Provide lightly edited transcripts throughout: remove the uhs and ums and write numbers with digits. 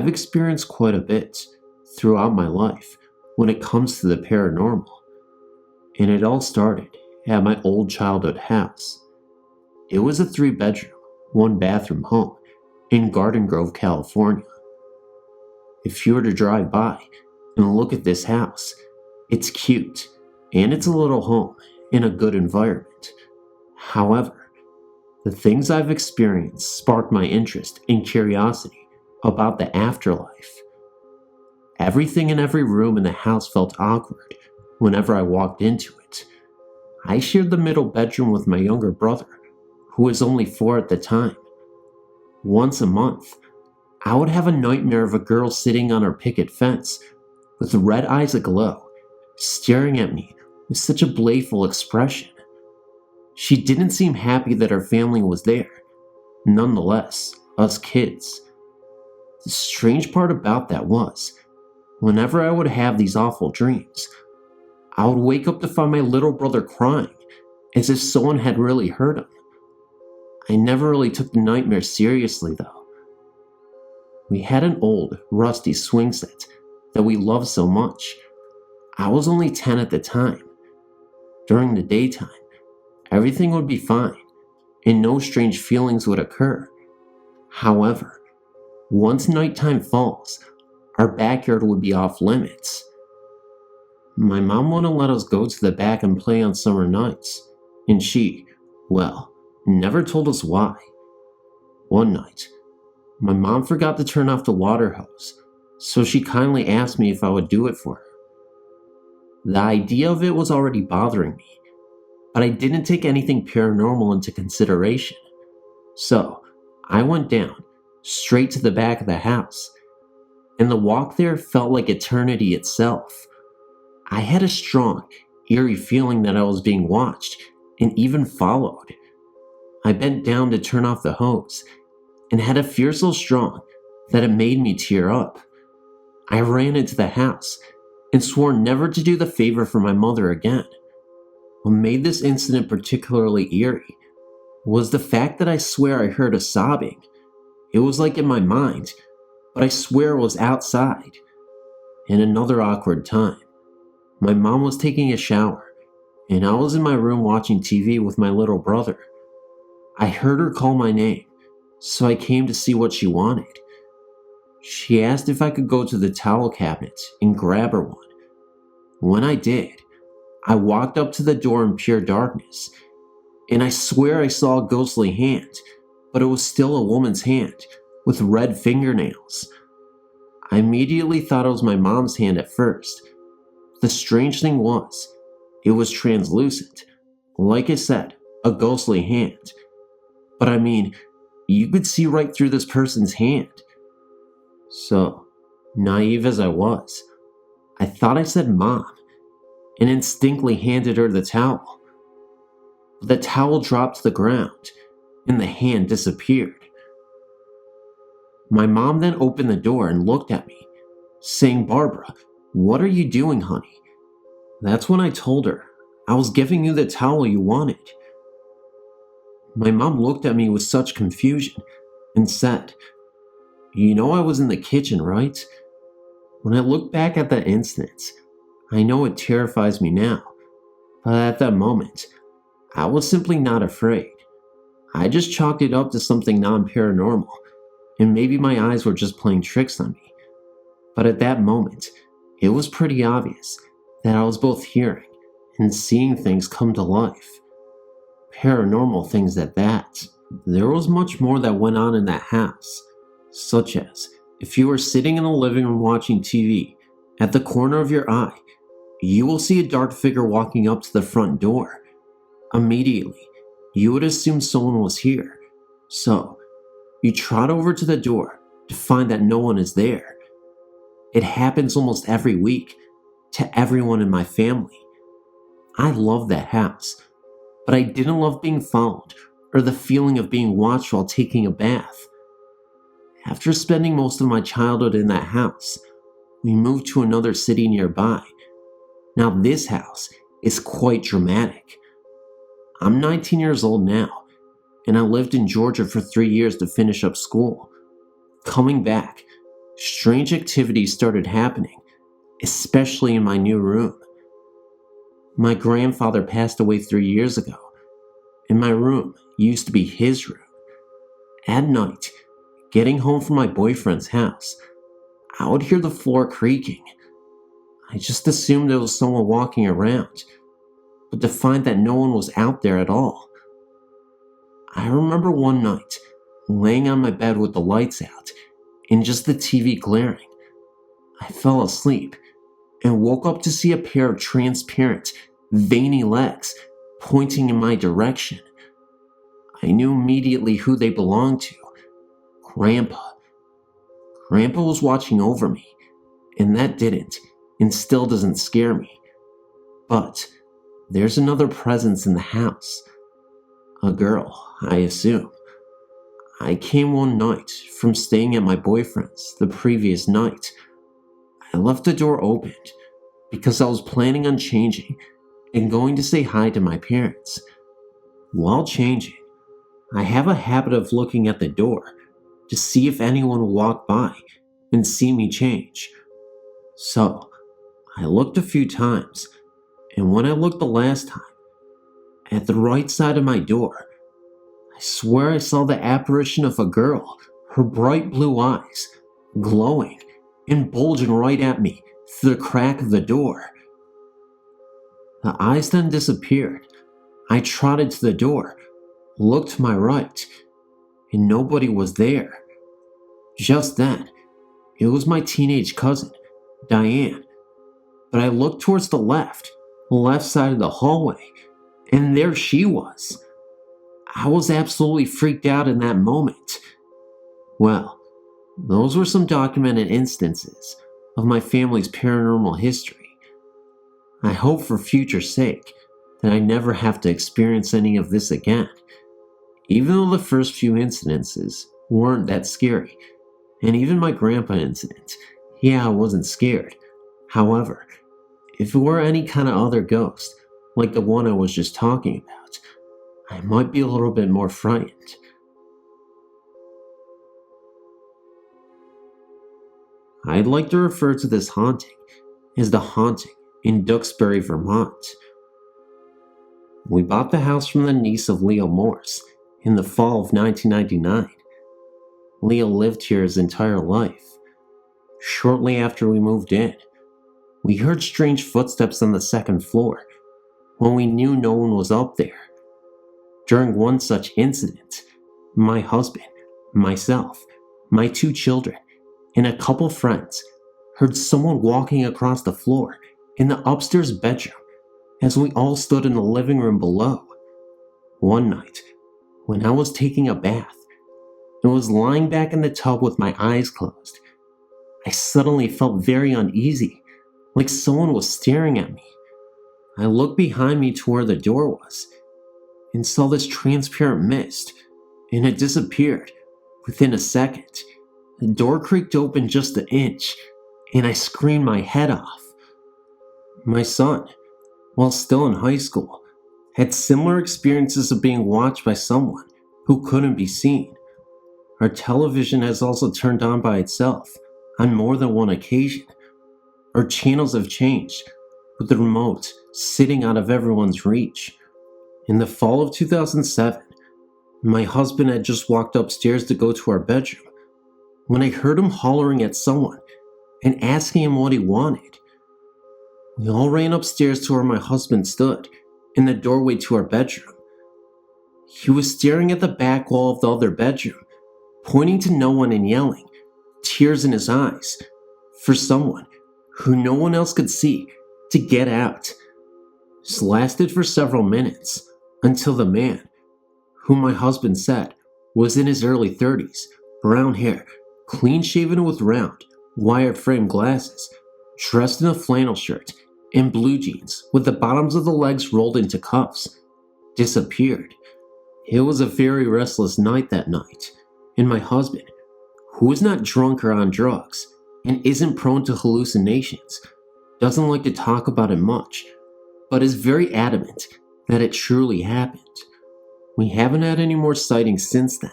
I've experienced quite a bit throughout my life when it comes to the paranormal, and it all started at my old childhood house. It was a 3-bedroom, 1-bathroom home in Garden Grove, California. If you were to drive by and look at this house, it's cute and it's a little home in a good environment. However, the things I've experienced sparked my interest and curiosity about the afterlife. Everything in every room in the house felt awkward whenever I walked into it. I shared the middle bedroom with my younger brother, who was only 4 at the time. Once a month, I would have a nightmare of a girl sitting on our picket fence with red eyes aglow, staring at me with such a playful expression. She didn't seem happy that her family was there. Nonetheless, us kids. The strange part about that was, whenever I would have these awful dreams, I would wake up to find my little brother crying, as if someone had really hurt him. I never really took the nightmare seriously though. We had an old, rusty swing set that we loved so much. I was only 10 at the time. During the daytime, everything would be fine, and no strange feelings would occur. However, once nighttime falls, our backyard would be off limits. My mom wouldn't let us go to the back and play on summer nights, and she, well, never told us why. One night, my mom forgot to turn off the water hose, so she kindly asked me if I would do it for her. The idea of it was already bothering me, but I didn't take anything paranormal into consideration. So, I went down, straight to the back of the house, and the walk there felt like eternity itself. I had a strong, eerie feeling that I was being watched and even followed. I bent down to turn off the hose and had a fear so strong that it made me tear up. I ran into the house and swore never to do the favor for my mother again. What made this incident particularly eerie was the fact that I swear I heard a sobbing. It was like in my mind, but I swear it was outside. In another awkward time, my mom was taking a shower, and I was in my room watching TV with my little brother. I heard her call my name, so I came to see what she wanted. She asked if I could go to the towel cabinet and grab her one. When I did, I walked up to the door in pure darkness, and I swear I saw a ghostly hand, but it was still a woman's hand with red fingernails. I immediately thought it was my mom's hand at first. The strange thing was, it was translucent. Like I said, a ghostly hand. But I mean, you could see right through this person's hand. So, naive as I was, I thought I said Mom, and instinctively handed her the towel. But the towel dropped to the ground, and the hand disappeared. My mom then opened the door and looked at me, saying, "Barbara, what are you doing, honey?" That's when I told her, "I was giving you the towel you wanted." My mom looked at me with such confusion and said, "You know I was in the kitchen, right?" When I look back at that incident, I know it terrifies me now, but at that moment, I was simply not afraid. I just chalked it up to something non-paranormal, and maybe my eyes were just playing tricks on me. But at that moment, it was pretty obvious that I was both hearing and seeing things come to life. Paranormal things at that. There was much more that went on in that house, such as, if you were sitting in the living room watching TV, at the corner of your eye, you will see a dark figure walking up to the front door. Immediately, you would assume someone was here, so you trot over to the door to find that no one is there. It happens almost every week to everyone in my family. I loved that house, but I didn't love being followed or the feeling of being watched while taking a bath. After spending most of my childhood in that house, we moved to another city nearby. Now this house is quite dramatic. I'm 19 years old now, and I lived in Georgia for 3 years to finish up school. Coming back, strange activities started happening, especially in my new room. My grandfather passed away 3 years ago, and my room used to be his room. At night, getting home from my boyfriend's house, I would hear the floor creaking. I just assumed there was someone walking around, but to find that no one was out there at all. I remember one night, laying on my bed with the lights out and just the TV glaring. I fell asleep and woke up to see a pair of transparent, veiny legs pointing in my direction. I knew immediately who they belonged to. Grandpa. Grandpa was watching over me, and that didn't, and still doesn't scare me. But there's another presence in the house. A girl, I assume. I came one night from staying at my boyfriend's the previous night. I left the door opened because I was planning on changing and going to say hi to my parents. While changing, I have a habit of looking at the door to see if anyone will walk by and see me change. So, I looked a few times, and when I looked the last time, at the right side of my door, I swear I saw the apparition of a girl, her bright blue eyes, glowing and bulging right at me through the crack of the door. The eyes then disappeared. I trotted to the door, looked to my right, and nobody was there. Just then, it was my teenage cousin, Diane. But I looked towards the left side of the hallway, and there she was. I was absolutely freaked out in that moment. Well, those were some documented instances of my family's paranormal history. I hope for future sake that I never have to experience any of this again. Even though the first few incidences weren't that scary, and even my grandpa incident, I wasn't scared. However, if it were any kind of other ghost, like the one I was just talking about, I might be a little bit more frightened. I'd like to refer to this haunting as the haunting in Duxbury, Vermont. We bought the house from the niece of Leo Morse in the fall of 1999. Leo lived here his entire life. Shortly after we moved in, we heard strange footsteps on the second floor when we knew no one was up there. During one such incident, my husband, myself, my 2 children, and a couple friends heard someone walking across the floor in the upstairs bedroom as we all stood in the living room below. One night, when I was taking a bath and was lying back in the tub with my eyes closed, I suddenly felt very uneasy, like someone was staring at me. I looked behind me to where the door was and saw this transparent mist, and it disappeared within a second. The door creaked open just an inch, and I screamed my head off. My son, while still in high school, had similar experiences of being watched by someone who couldn't be seen. Our television has also turned on by itself on more than one occasion. Our channels have changed, with the remote sitting out of everyone's reach. In the fall of 2007, my husband had just walked upstairs to go to our bedroom when I heard him hollering at someone and asking him what he wanted. We all ran upstairs to where my husband stood in the doorway to our bedroom. He was staring at the back wall of the other bedroom, pointing to no one and yelling, tears in his eyes, for someone who no one else could see to get out. This lasted for several minutes until the man, whom my husband said was in his early 30s, brown hair, clean shaven with round, wire frame glasses, dressed in a flannel shirt and blue jeans with the bottoms of the legs rolled into cuffs, disappeared. It was a very restless night that night, and my husband, who is not drunk or on drugs and isn't prone to hallucinations, doesn't like to talk about it much, but is very adamant that it truly happened. We haven't had any more sightings since then,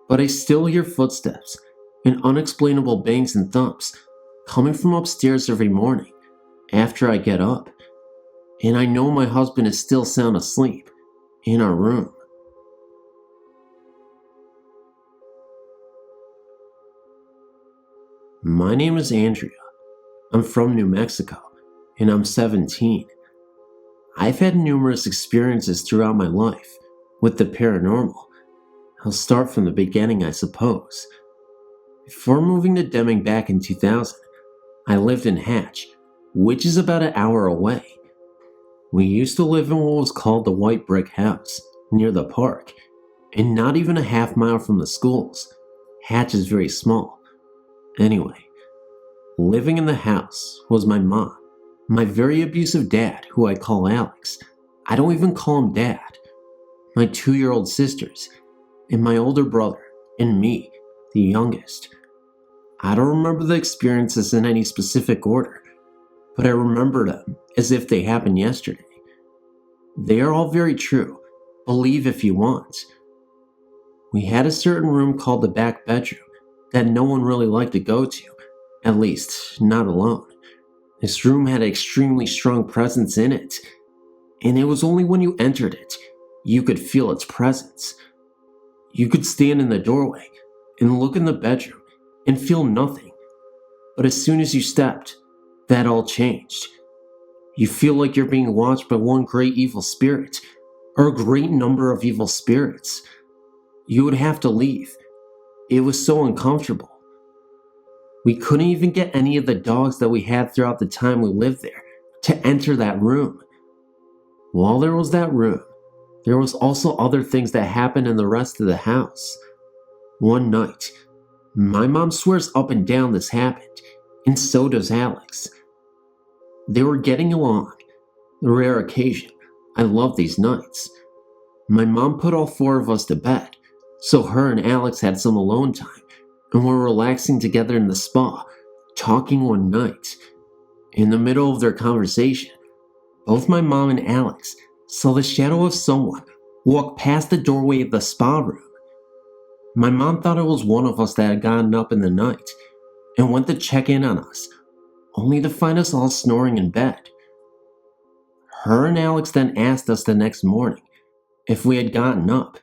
but I still hear footsteps and unexplainable bangs and thumps coming from upstairs every morning after I get up, and I know my husband is still sound asleep in our room. My name is Andrea. I'm from New Mexico, and I'm 17. I've had numerous experiences throughout my life with the paranormal. I'll start from the beginning, I suppose. Before moving to Deming back in 2000, I lived in Hatch, which is about an hour away. We used to live in what was called the White Brick House, near the park, and not even a half mile from the schools. Hatch is very small. Anyway, living in the house was my mom, my very abusive dad, who I call Alex. I don't even call him dad. My 2-year-old sisters, and my older brother, and me, the youngest. I don't remember the experiences in any specific order, but I remember them as if they happened yesterday. They are all very true. Believe if you want. We had a certain room called the back bedroom that no one really liked to go to, at least not alone. This room had an extremely strong presence in it, and it was only when you entered it you could feel its presence. You could stand in the doorway and look in the bedroom and feel nothing, but as soon as you stepped, that all changed. You feel like you're being watched by one great evil spirit, or a great number of evil spirits. You would have to leave. It was so uncomfortable. We couldn't even get any of the dogs that we had throughout the time we lived there to enter that room. While there was that room, there was also other things that happened in the rest of the house. One night, my mom swears up and down this happened, and so does Alex. They were getting along, a rare occasion. I love these nights. My mom put all 4 of us to bed, so her and Alex had some alone time, and were relaxing together in the spa, talking one night. In the middle of their conversation, both my mom and Alex saw the shadow of someone walk past the doorway of the spa room. My mom thought it was one of us that had gotten up in the night and went to check in on us, only to find us all snoring in bed. Her and Alex then asked us the next morning if we had gotten up,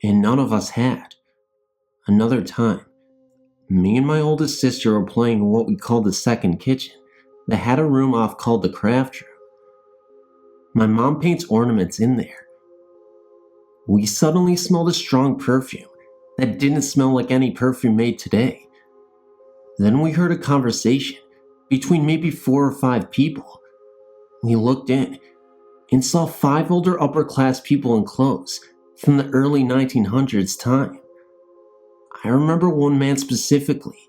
and none of us had. Another time, me and my oldest sister were playing in what we called the second kitchen that had a room off called the craft room. My mom paints ornaments in there. We suddenly smelled a strong perfume that didn't smell like any perfume made today. Then we heard a conversation between maybe 4 or 5 people. We looked in and saw 5 older upper-class people in clothes from the early 1900s time. I remember one man specifically.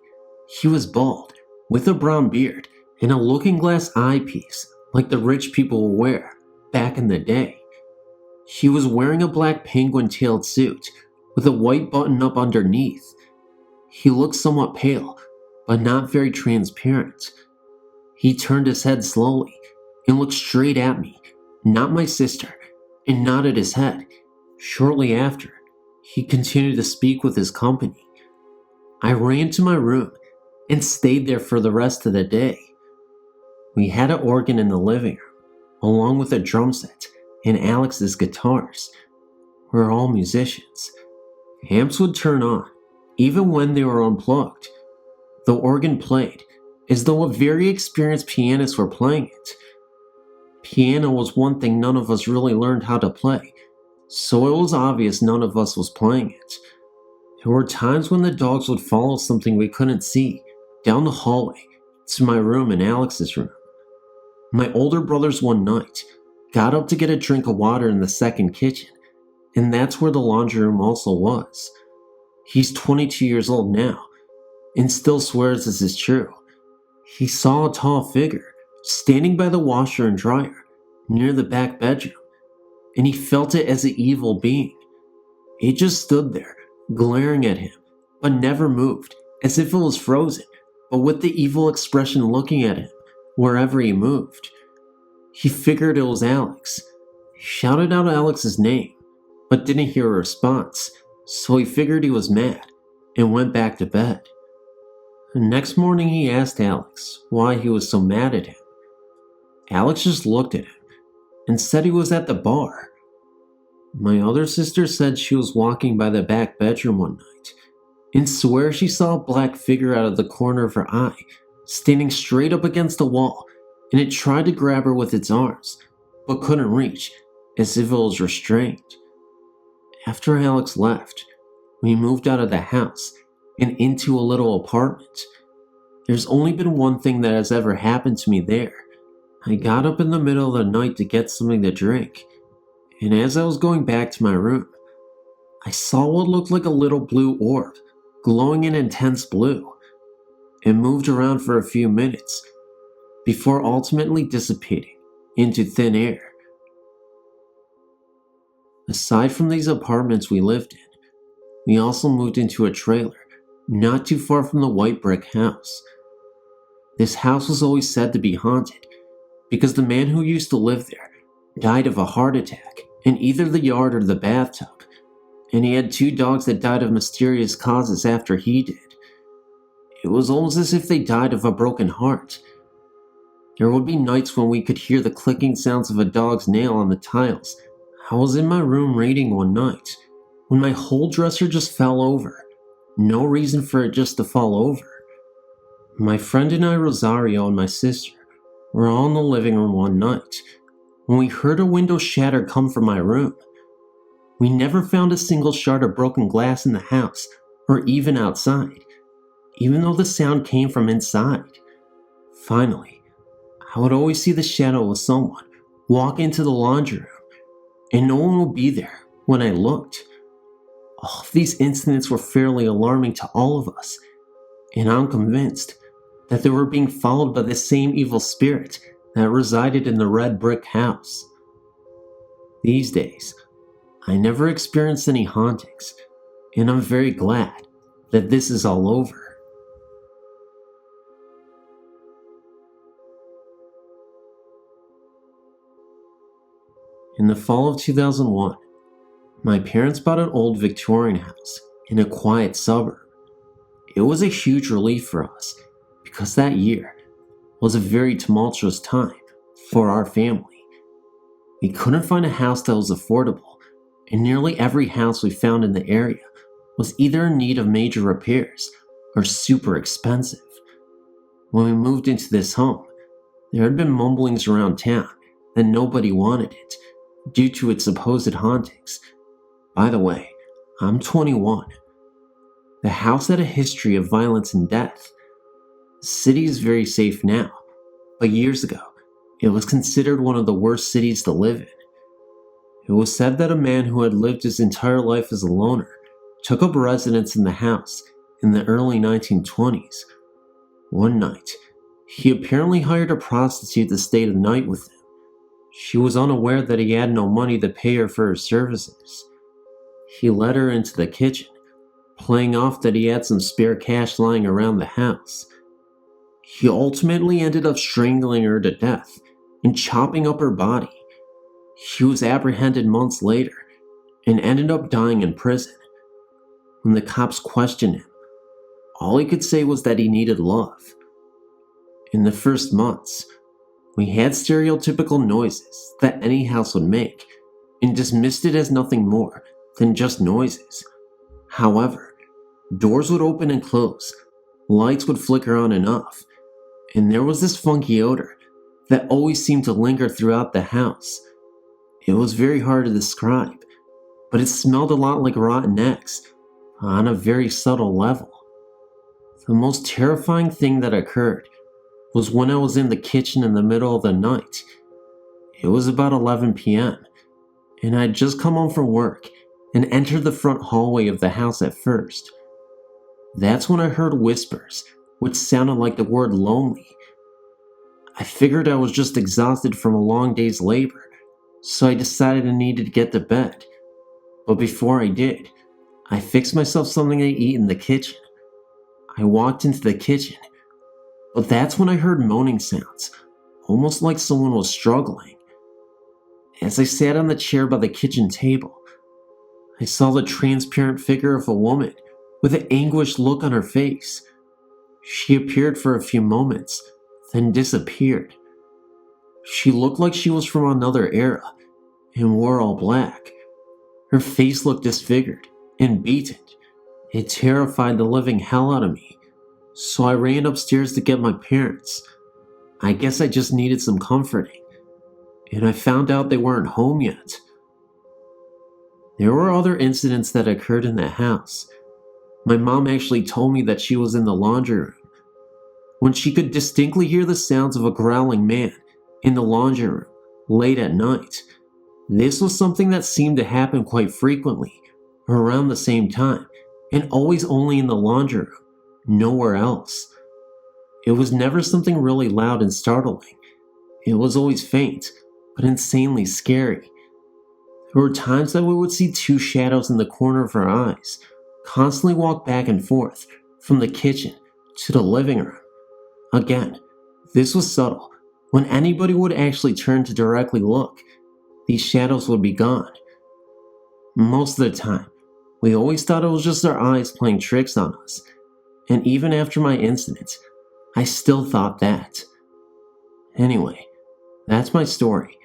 He was bald, with a brown beard, and a looking-glass eyepiece like the rich people would wear back in the day. He was wearing a black penguin-tailed suit with a white button-up underneath. He looked somewhat pale, but not very transparent. He turned his head slowly and looked straight at me, not my sister, and nodded his head. Shortly after, he continued to speak with his company. I ran to my room and stayed there for the rest of the day. We had an organ in the living room, along with a drum set and Alex's guitars. We're all musicians. Amps would turn on, even when they were unplugged. The organ played as though a very experienced pianist were playing it. Piano was one thing none of us really learned how to play, so it was obvious none of us was playing it. There were times when the dogs would follow something we couldn't see down the hallway to my room and Alex's room. My older brothers one night got up to get a drink of water in the second kitchen, and that's where the laundry room also was. He's 22 years old now, and still swears this is true. He saw a tall figure standing by the washer and dryer near the back bedroom, and he felt it as an evil being. It just stood there, glaring at him, but never moved, as if it was frozen, but with the evil expression looking at him wherever he moved. He figured it was Alex. He shouted out Alex's name, but didn't hear a response, so he figured he was mad and went back to bed. The next morning he asked Alex why he was so mad at him. Alex just looked at him and said he was at the bar. My other sister said she was walking by the back bedroom one night and swore she saw a black figure out of the corner of her eye, standing straight up against the wall, and it tried to grab her with its arms, but couldn't reach, as if it was restrained. After Alex left, we moved out of the house and into a little apartment. There's only been one thing that has ever happened to me there. I got up in the middle of the night to get something to drink, and as I was going back to my room, I saw what looked like a little blue orb, glowing in intense blue. It moved around for a few minutes, before ultimately dissipating into thin air. Aside from these apartments we lived in, we also moved into a trailer not too far from the white brick house. This house was always said to be haunted because the man who used to live there died of a heart attack in either the yard or the bathtub, and he had 2 dogs that died of mysterious causes after he did. It was almost as if they died of a broken heart. There would be nights when we could hear the clicking sounds of a dog's nail on the tiles. I was in my room reading one night when my whole dresser just fell over. No reason for it just to fall over. My friend and I, Rosario, and my sister were all in the living room one night when we heard a window shatter come from my room. We never found a single shard of broken glass in the house or even outside, even though the sound came from inside. Finally, I would always see the shadow of someone walk into the laundry room, and no one would be there when I looked. All of these incidents were fairly alarming to all of us, and I'm convinced that they were being followed by the same evil spirit that resided in the red brick house. These days, I never experienced any hauntings, and I'm very glad that this is all over. In the fall of 2001, my parents bought an old Victorian house in a quiet suburb. It was a huge relief for us because that year was a very tumultuous time for our family. We couldn't find a house that was affordable, and nearly every house we found in the area was either in need of major repairs or super expensive. When we moved into this home, there had been mumblings around town that nobody wanted it due to its supposed hauntings. By the way, I'm 21. The house had a history of violence and death. The city is very safe now, but years ago, it was considered one of the worst cities to live in. It was said that a man who had lived his entire life as a loner took up residence in the house in the early 1920s. One night, he apparently hired a prostitute to stay the night with him. She was unaware that he had no money to pay her for her services. He led her into the kitchen, playing off that he had some spare cash lying around the house. He ultimately ended up strangling her to death and chopping up her body. He was apprehended months later and ended up dying in prison. When the cops questioned him, all he could say was that he needed love. In the first months, we had stereotypical noises that any house would make and dismissed it as nothing more than just noises. However, doors would open and close, lights would flicker on and off, and there was this funky odor that always seemed to linger throughout the house. It was very hard to describe, but it smelled a lot like rotten eggs on a very subtle level. The most terrifying thing that occurred was when I was in the kitchen in the middle of the night. It was about 11 p.m., and I had just come home from work and entered the front hallway of the house at first. That's when I heard whispers, which sounded like the word lonely. I figured I was just exhausted from a long day's labor, so I decided I needed to get to bed. But before I did, I fixed myself something to eat in the kitchen. I walked into the kitchen, but that's when I heard moaning sounds, almost like someone was struggling. As I sat on the chair by the kitchen table, I saw the transparent figure of a woman with an anguished look on her face. She appeared for a few moments, then disappeared. She looked like she was from another era and wore all black. Her face looked disfigured and beaten. It terrified the living hell out of me, so I ran upstairs to get my parents. I guess I just needed some comforting, and I found out they weren't home yet. There were other incidents that occurred in the house. My mom actually told me that she was in the laundry room when she could distinctly hear the sounds of a growling man in the laundry room late at night. This was something that seemed to happen quite frequently around the same time, and always only in the laundry room, nowhere else. It was never something really loud and startling. It was always faint, but insanely scary. There were times that we would see two shadows in the corner of our eyes, constantly walk back and forth from the kitchen to the living room. Again, this was subtle. When anybody would actually turn to directly look, these shadows would be gone. Most of the time, we always thought it was just our eyes playing tricks on us, and even after my incident, I still thought that. Anyway, that's my story.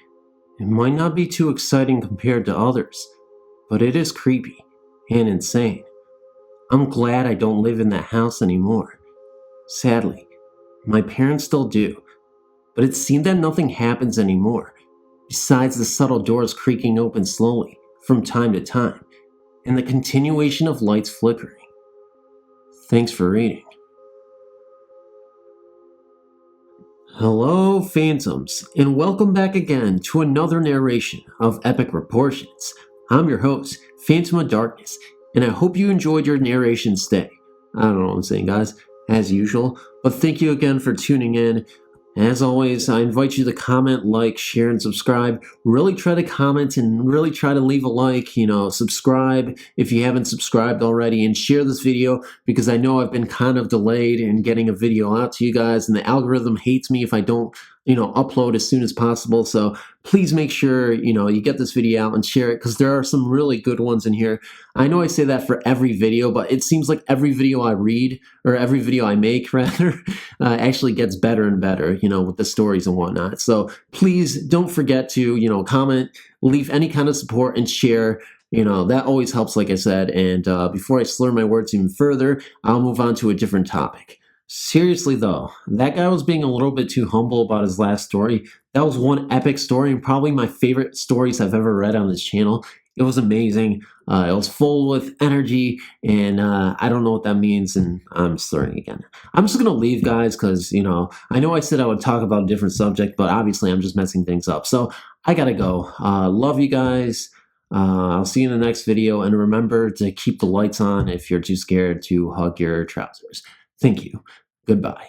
It might not be too exciting compared to others, but it is creepy and insane. I'm glad I don't live in that house anymore. Sadly, my parents still do, but it seemed that nothing happens anymore, besides the subtle doors creaking open slowly from time to time, and the continuation of lights flickering. Thanks for reading. Hello, Phantoms, and welcome back again to another narration of epic proportions. I'm your host, Phantom of Darkness, and I hope you enjoyed your narration stay. I don't know what I'm saying, guys, as usual, but thank you again for tuning in. As always, I invite you to comment, like, share, and subscribe. Really try to comment and really try to leave a like, subscribe if you haven't subscribed already, and share this video because I know I've been kind of delayed in getting a video out to you guys, and the algorithm hates me if I don't, upload as soon as possible. So please make sure, you get this video out and share it because there are some really good ones in here. I know I say that for every video, but it seems like every video I read, or every video I make rather, actually gets better and better, with the stories and whatnot. So please don't forget to, comment, leave any kind of support, and share. That always helps, like I said. And before I slur my words even further, I'll move on to a different topic. Seriously though, that guy was being a little bit too humble about his last story. That was one epic story and probably my favorite stories I've ever read on this channel. It was amazing. It was full with energy, and I don't know what that means, and I'm slurring again. I'm just going to leave, guys, because, I know I said I would talk about a different subject, but obviously I'm just messing things up. So I got to go. Love you guys. I'll see you in the next video, and remember to keep the lights on if you're too scared to hug your trousers. Thank you. Goodbye.